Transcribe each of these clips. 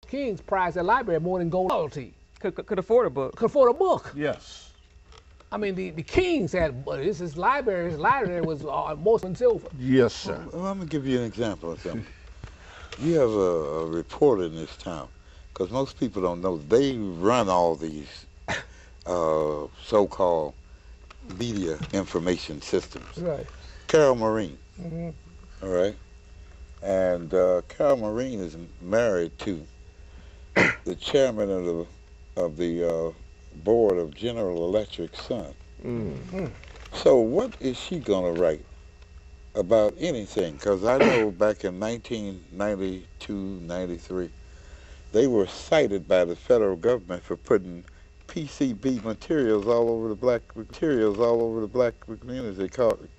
kings prized their library more than gold royalty. Could afford a book. Could afford a book. Yes. I mean, the kings had, but his library was most in silver. Yes, sir. Well, I'm going to give you an example of something. You have a reporter in this town, because most people don't know, they run all these so-called media information systems. Right. Carol Marine, all right? And Carol Marine is married to the chairman of the board of General Electric's son. So what is she going to write about anything? Because I know back in 1992, 93, they were cited by the federal government for putting PCB materials all over the black community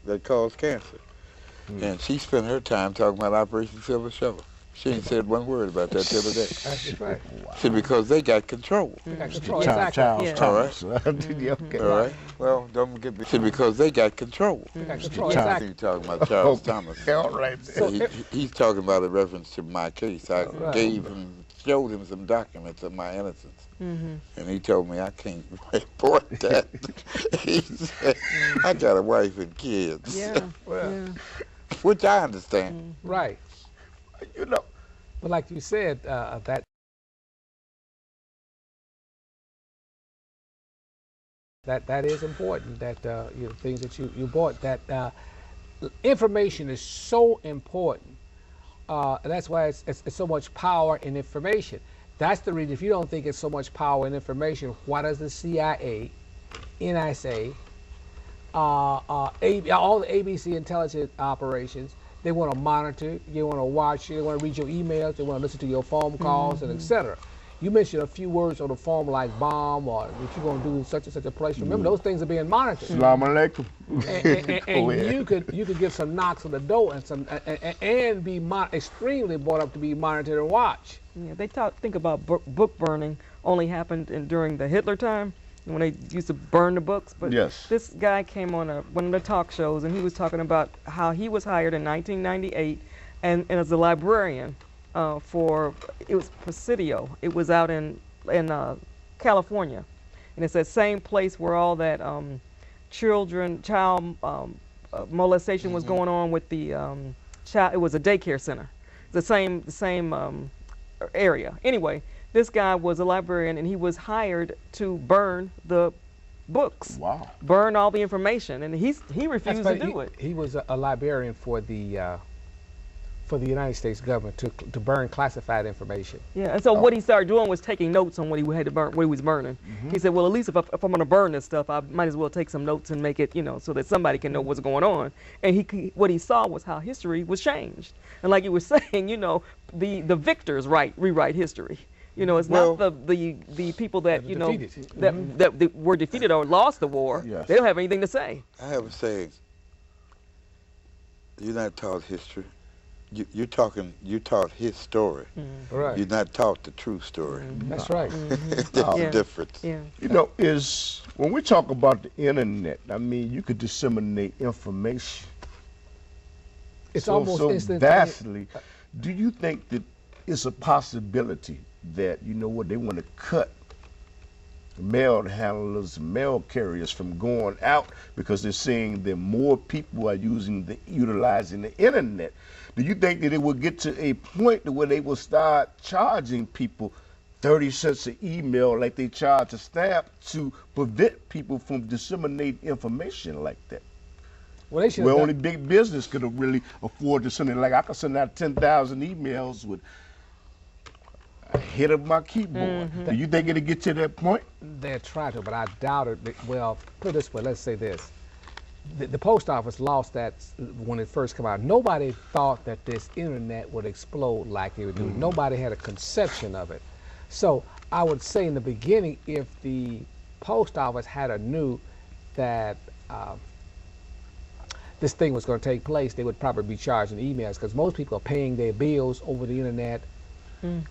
that cause cancer. And she spent her time talking about Operation Silver Shovel. She ain't said one word about that the other day. That's right. See, because they got control. They got control. Charles Exactly. Thomas. Okay. All right. Well, don't get me. See, because they got control. They got control. Exactly. Exactly. You're talking about Charles Thomas. All right. He's talking about a reference to my case. I showed him some documents of my innocence. And he told me I can't report that. He said, I got a wife and kids. Yeah. Which I understand. Right. You know. But like you said, that is important. That things that you bought. That information is so important. That's why it's so much power in information. That's the reason. If you don't think it's so much power in information, why does the CIA, NSA, all the ABC intelligence operations, they want to monitor, they want to watch, they want to read your emails, they want to listen to your phone calls, and etc. You mentioned a few words on the phone like bomb or what you're going to do in such and such a place. Remember, those things are being monitored. Assalamu alaikum. And you could get some knocks on the door and be extremely brought up to be monitored and watched. Yeah, they think about book burning only happened during the Hitler time, when they used to burn the books. But this guy came on one of the talk shows, and he was talking about how he was hired in 1998 and as a librarian it was Presidio. It was out in California, and it's that same place where all that child molestation was going on with the child. It was a daycare center. The same area. Anyway, this guy was a librarian, and he was hired to burn the books. Wow. Burn all the information, and he refused to do it. He was a librarian for the United States government to burn classified information. Yeah, and so what he started doing was taking notes on what he had to burn, what he was burning. He said, well, at least if I'm going to burn this stuff, I might as well take some notes and make it, so that somebody can know what's going on. And what he saw was how history was changed. And like you were saying, the victors rewrite history. It's not the people that that were defeated or lost the war. Yes. They don't have anything to say. I have a saying. You're not taught history. You taught his story. Right. You're not taught the true story. That's right. That's the difference. Yeah. Is when we talk about the internet, I mean, you could disseminate information. It's almost so vastly. Do you think that it's a possibility that they want to cut mail handlers, mail carriers from going out because they're seeing that more people are utilizing the internet? Do you think that it will get to a point where they will start charging people 30 cents an email like they charge a stamp to prevent people from disseminating information like that? Well, only big business could have really afford to send it. Like I could send out 10,000 emails with a hit of my keyboard. Do you think it'll get to that point? They're trying to, but I doubt it. Well, put it this way, let's say this. The post office lost that when it first came out. Nobody thought that this internet would explode like it would do. Nobody had a conception of it. So I would say in the beginning, if the post office had knew that this thing was going to take place, they would probably be charging emails, because most people are paying their bills over the internet. No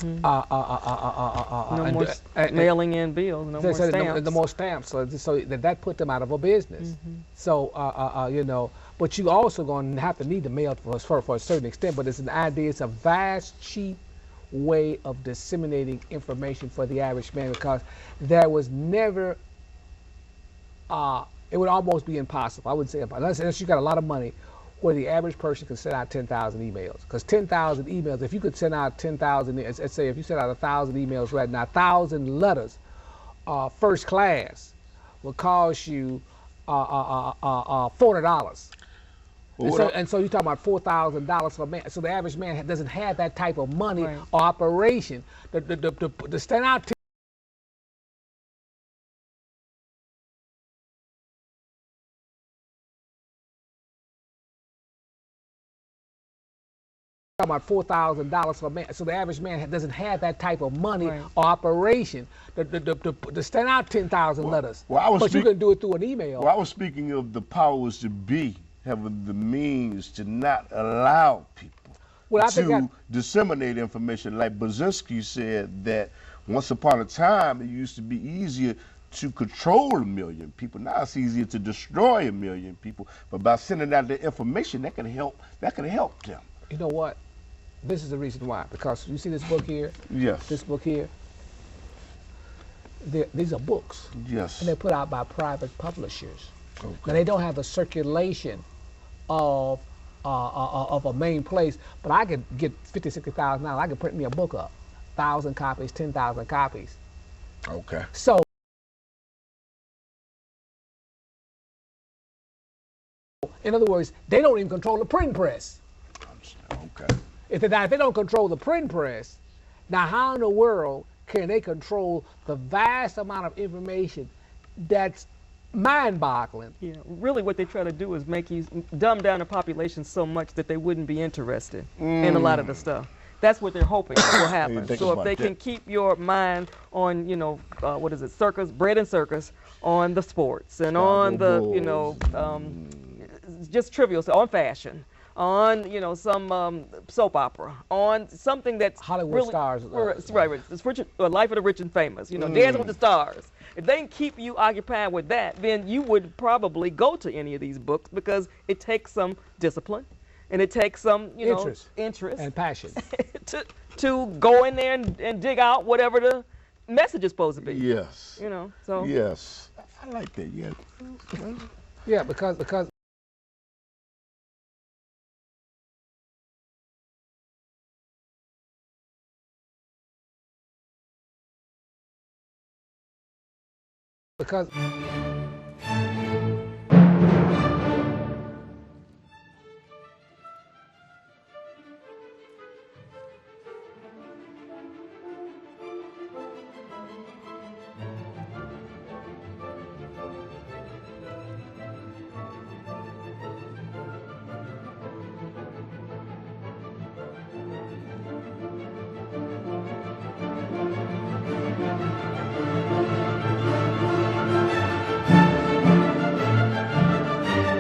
more mailing in bills, no more stamps. No more stamps, so that put them out of a business. So, but you also going to have to need the mail for a certain extent, but it's an idea, it's a vast, cheap way of disseminating information for the average man, because there was never, it would almost be impossible. I wouldn't say impossible, unless you got a lot of money, where the average person can send out 10,000 emails. Because 10,000 emails, if you could send out 10,000, let's say if you send out 1,000 emails right now, 1,000 letters, first class, will cost you $400. And so you're talking about $4,000 for a man. So the average man doesn't have that type of money or operation to stand out. About $4,000 for a man. So the average man doesn't have that type of money or operation to stand out 10,000 letters. But you can do it through an email. Well, I was speaking of the powers to be having the means to not allow people to disseminate information. Like Brzezinski said that once upon a time it used to be easier to control 1 million people. Now it's easier to destroy 1 million people. But by sending out the information, that can help them. You know what? This is the reason why. Because you see this book here? Yes. This book here? These are books. Yes. And they're put out by private publishers. Okay. Now, they don't have the circulation of a main place, but I could get $50,000, $60,000. I could print me a book up. 1,000 copies, 10,000 copies. Okay. So, in other words, they don't even control the printing press. Okay. If they don't control the print press, now how in the world can they control the vast amount of information that's mind-boggling? Yeah, really what they try to do is make you dumb down the population so much that they wouldn't be interested in a lot of the stuff. That's what they're hoping will happen. So if they can keep your mind on, what is it, circus, bread and circus, on the sports and on the, just trivial stuff, on fashion, on some soap opera, on something that's Hollywood really, stars, right? It's Life of the Rich and Famous, Dancing with the Stars. If they can keep you occupied with that, then you would probably go to any of these books, because it takes some discipline and it takes some interest and passion to go in there and dig out whatever the message is supposed to be. Yes. So yes, I like that. Yeah. Yeah, because